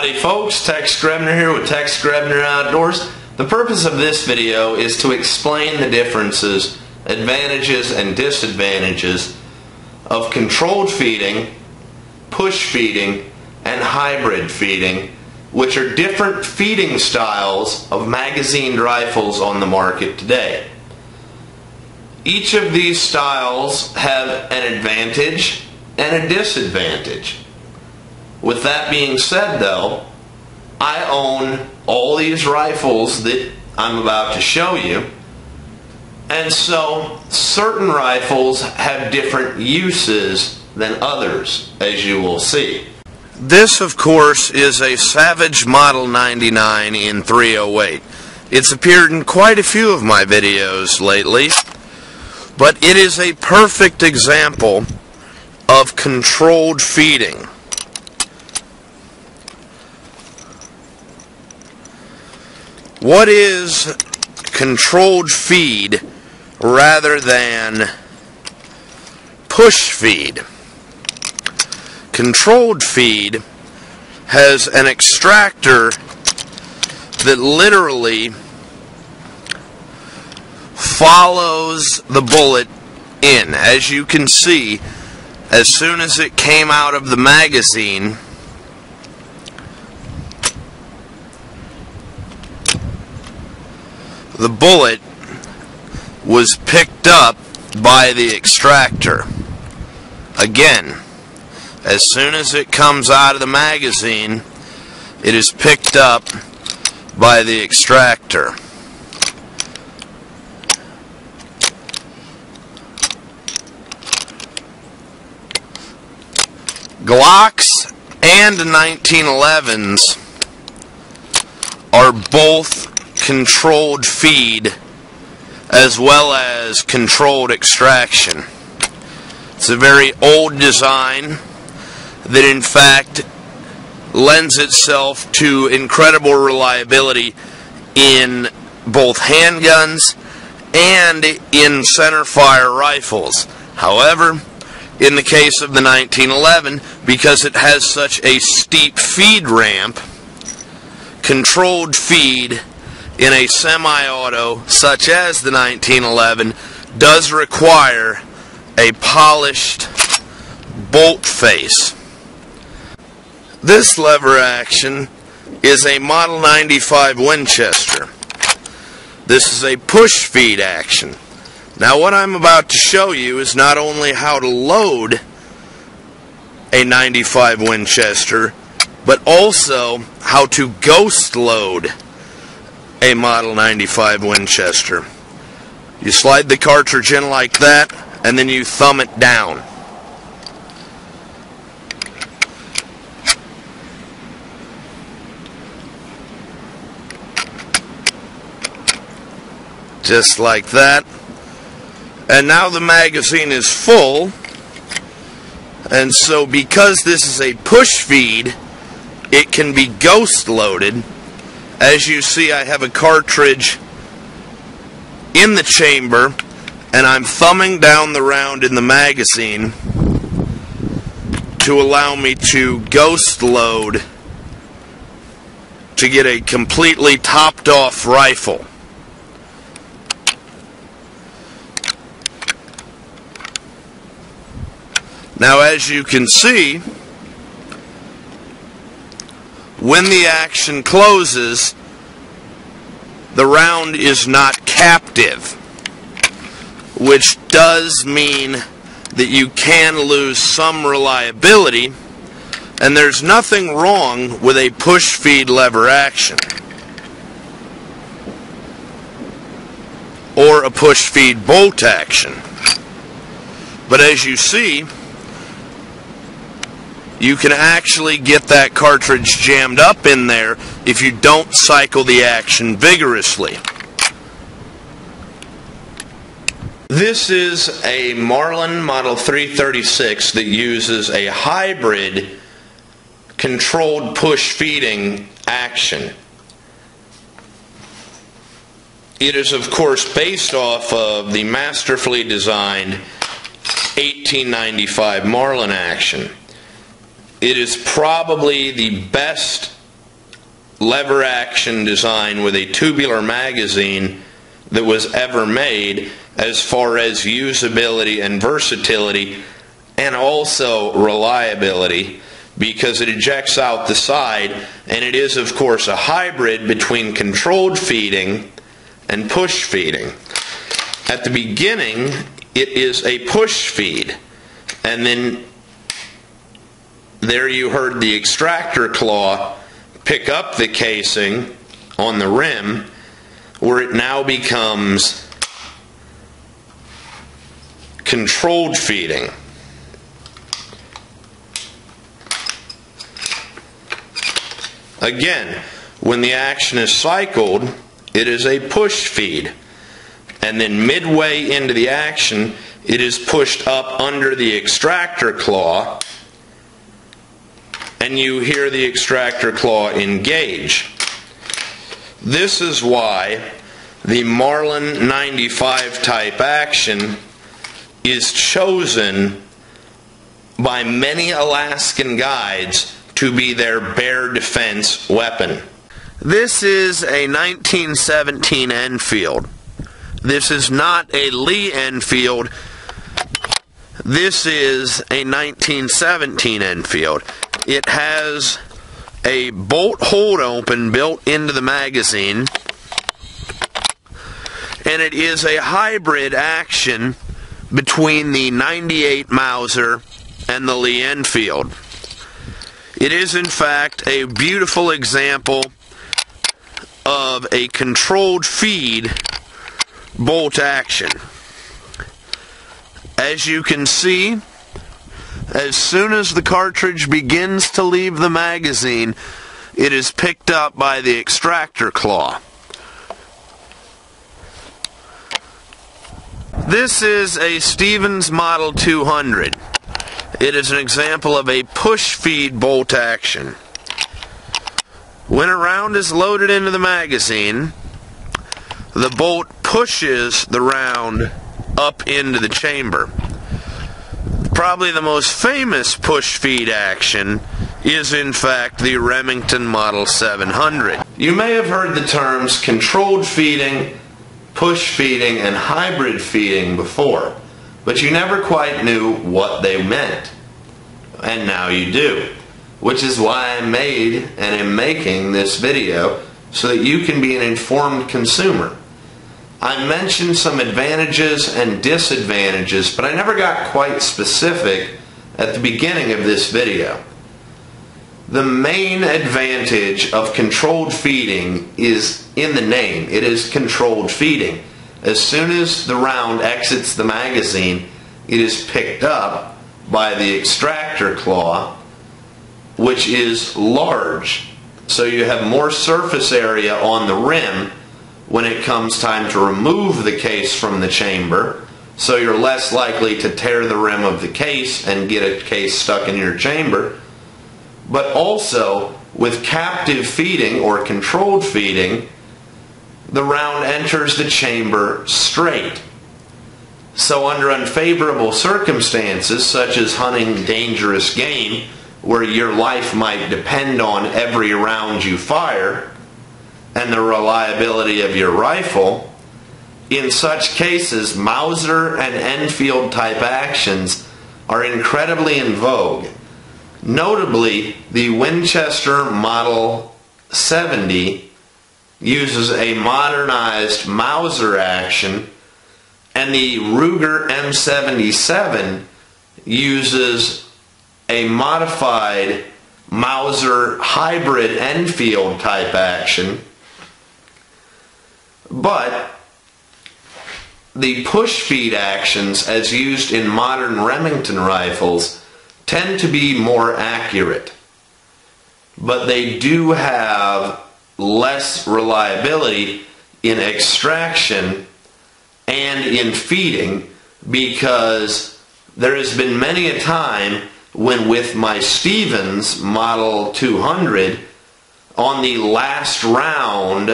Howdy folks, Tex Grebner here with Tex Grebner Outdoors. The purpose of this video is to explain the differences, advantages and disadvantages of controlled feeding, push feeding, and hybrid feeding, which are different feeding styles of magazined rifles on the market today. Each of these styles have an advantage and a disadvantage. With that being said though, I own all these rifles that I'm about to show you, and so certain rifles have different uses than others, as you will see. This of course is a Savage Model 99 in 308. It's appeared in quite a few of my videos lately, but it is a perfect example of controlled feeding. What is controlled feed rather than push feed? Controlled feed has an extractor that literally follows the bullet in. As you can see, as soon as it came out of the magazine, the bullet was picked up by the extractor. Again, as soon as it comes out of the magazine, it is picked up by the extractor. Glocks and 1911s are both controlled feed as well as controlled extraction. It's a very old design that in fact lends itself to incredible reliability in both handguns and in centerfire rifles. However, in the case of the 1911, because it has such a steep feed ramp, controlled feed in a semi-auto such as the 1911 does require a polished bolt face. This lever action is a Model 95 Winchester. This is a push feed action. Now what I'm about to show you is not only how to load a 95 Winchester, but also how to ghost load a Model 95 Winchester. You slide the cartridge in like that, and then you thumb it down. Just like that. And now the magazine is full, and so because this is a push feed, it can be ghost loaded. As you see, I have a cartridge in the chamber, and I'm thumbing down the round in the magazine to allow me to ghost load to get a completely topped off rifle. Now as you can see, when the action closes, the round is not captive, which does mean that you can lose some reliability, and there's nothing wrong with a push feed lever action or a push feed bolt action. But as you see, you can actually get that cartridge jammed up in there if you don't cycle the action vigorously. This is a Marlin Model 336 that uses a hybrid controlled push feeding action. It is of course based off of the masterfully designed 1895 Marlin action. It is probably the best lever action design with a tubular magazine that was ever made, as far as usability and versatility, and also reliability, because it ejects out the side, and it is of course a hybrid between controlled feeding and push feeding. At the beginning it is a push feed, and then there you heard the extractor claw pick up the casing on the rim, where it now becomes controlled feeding. Again, when the action is cycled, it is a push feed, and then midway into the action it is pushed up under the extractor claw, and you hear the extractor claw engage. This is why the Marlin 95 type action is chosen by many Alaskan guides to be their bear defense weapon. This is a 1917 Enfield. This is not a Lee Enfield. This is a 1917 Enfield. It has a bolt hold open built into the magazine, and it is a hybrid action between the 98 Mauser and the Lee Enfield. It is in fact a beautiful example of a controlled feed bolt action. As you can see, as soon as the cartridge begins to leave the magazine, it is picked up by the extractor claw. This is a Stevens Model 200. It is an example of a push feed bolt action. When a round is loaded into the magazine, the bolt pushes the round up into the chamber. Probably the most famous push feed action is in fact the Remington Model 700. You may have heard the terms controlled feeding, push feeding, and hybrid feeding before, but you never quite knew what they meant. And now you do, which is why I made and am making this video, so that you can be an informed consumer. I mentioned some advantages and disadvantages, but I never got quite specific at the beginning of this video. The main advantage of controlled feeding is in the name. It is controlled feeding. As soon as the round exits the magazine, it is picked up by the extractor claw, which is large. So you have more surface area on the rim when it comes time to remove the case from the chamber, so you're less likely to tear the rim of the case and get a case stuck in your chamber. But also, with captive feeding or controlled feeding, the round enters the chamber straight. So under unfavorable circumstances, such as hunting dangerous game, where your life might depend on every round you fire, and the reliability of your rifle, in such cases, Mauser and Enfield type actions are incredibly in vogue. Notably, the Winchester Model 70 uses a modernized Mauser action, and the Ruger M77 uses a modified Mauser hybrid Enfield type action. But the push feed actions as used in modern Remington rifles tend to be more accurate, but they do have less reliability in extraction and in feeding, because there has been many a time when with my Stevens Model 200, on the last round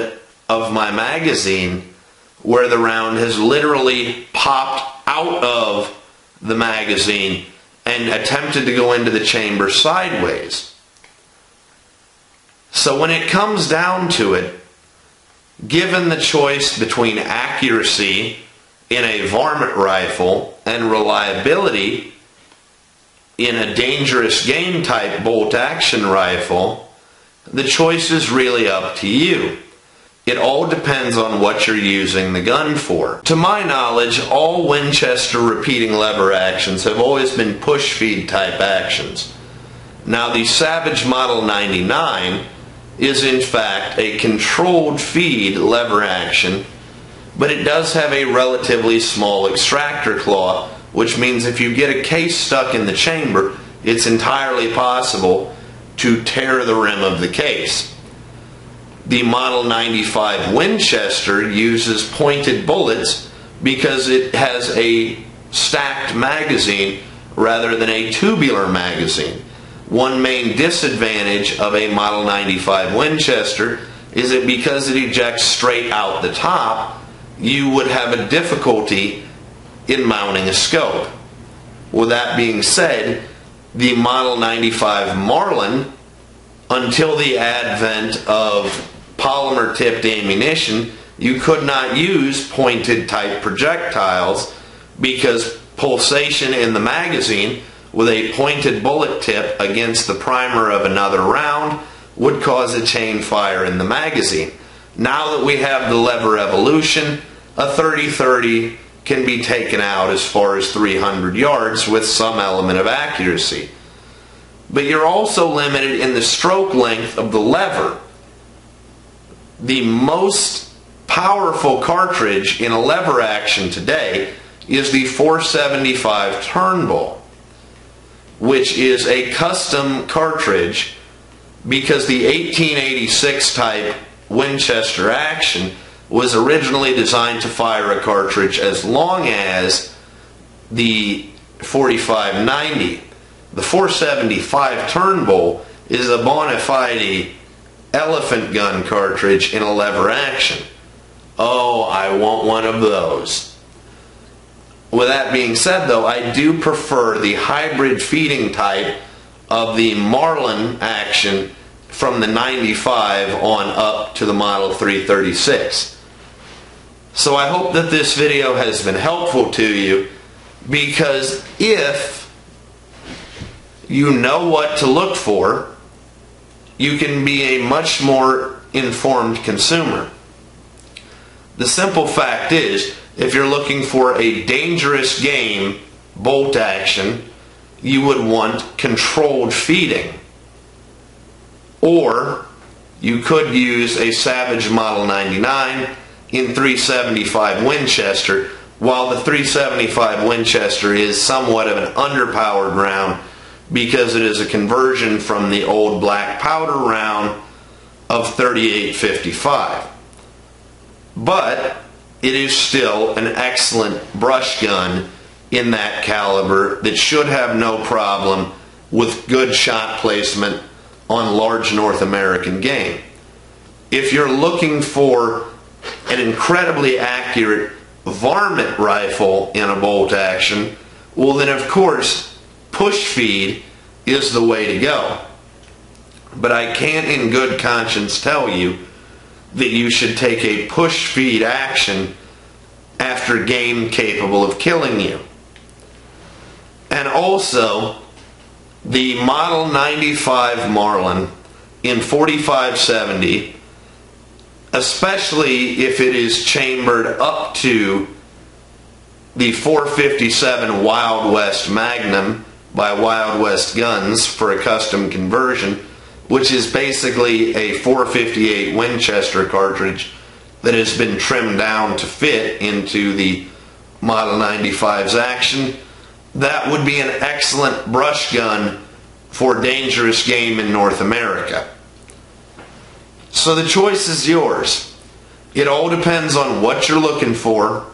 of my magazine, where the round has literally popped out of the magazine and attempted to go into the chamber sideways. So when it comes down to it, given the choice between accuracy in a varmint rifle and reliability in a dangerous game type bolt action rifle, the choice is really up to you. It all depends on what you're using the gun for. To my knowledge, all Winchester repeating lever actions have always been push feed type actions. Now the Savage Model 99 is in fact a controlled feed lever action, but it does have a relatively small extractor claw, which means if you get a case stuck in the chamber, it's entirely possible to tear the rim of the case. The Model 95 Winchester uses pointed bullets because it has a stacked magazine rather than a tubular magazine. One main disadvantage of a Model 95 Winchester is that because it ejects straight out the top, you would have a difficulty in mounting a scope. With that being said, the Model 95 Marlin, until the advent of polymer tipped ammunition, you could not use pointed type projectiles because pulsation in the magazine with a pointed bullet tip against the primer of another round would cause a chain fire in the magazine. Now that we have the lever evolution, a 30-30 can be taken out as far as 300 yards with some element of accuracy. But you're also limited in the stroke length of the lever. The most powerful cartridge in a lever action today is the 475 Turnbull, which is a custom cartridge because the 1886 type Winchester action was originally designed to fire a cartridge as long as the 4590. The 475 Turnbull is a bona fide elephant gun cartridge in a lever action. Oh, I want one of those. With that being said though, I do prefer the hybrid feeding type of the Marlin action from the 95 on up to the Model 336. So I hope that this video has been helpful to you, because if you know what to look for, you can be a much more informed consumer. The simple fact is, if you're looking for a dangerous game bolt action, you would want controlled feeding. Or you could use a Savage Model 99 in 375 Winchester, while the 375 Winchester is somewhat of an underpowered round because it is a conversion from the old black powder round of 3855. But it is still an excellent brush gun in that caliber that should have no problem with good shot placement on large North American game. If you're looking for an incredibly accurate varmint rifle in a bolt action, well then of course push feed is the way to go. But I can't in good conscience tell you that you should take a push feed action after game capable of killing you. And also, the Model 95 Marlin in 4570, especially if it is chambered up to the 457 Wild West Magnum by Wild West Guns for a custom conversion, which is basically a 458 Winchester cartridge that has been trimmed down to fit into the Model 95's action. That would be an excellent brush gun for dangerous game in North America. So the choice is yours. It all depends on what you're looking for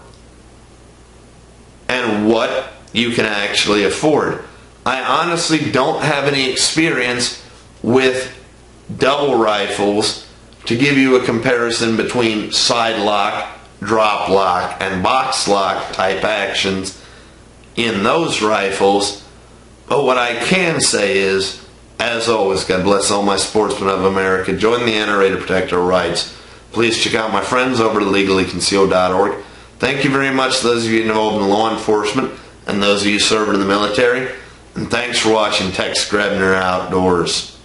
and what you can actually afford. I honestly don't have any experience with double rifles to give you a comparison between side lock, drop lock, and box lock type actions in those rifles. But what I can say is As always, God bless all my sportsmen of America. Join the NRA to protect our rights. Please check out my friends over at legallyconcealed.org. Thank you very much to those of you involved in law enforcement and those of you serving in the military. And thanks for watching Tex Grebner Outdoors.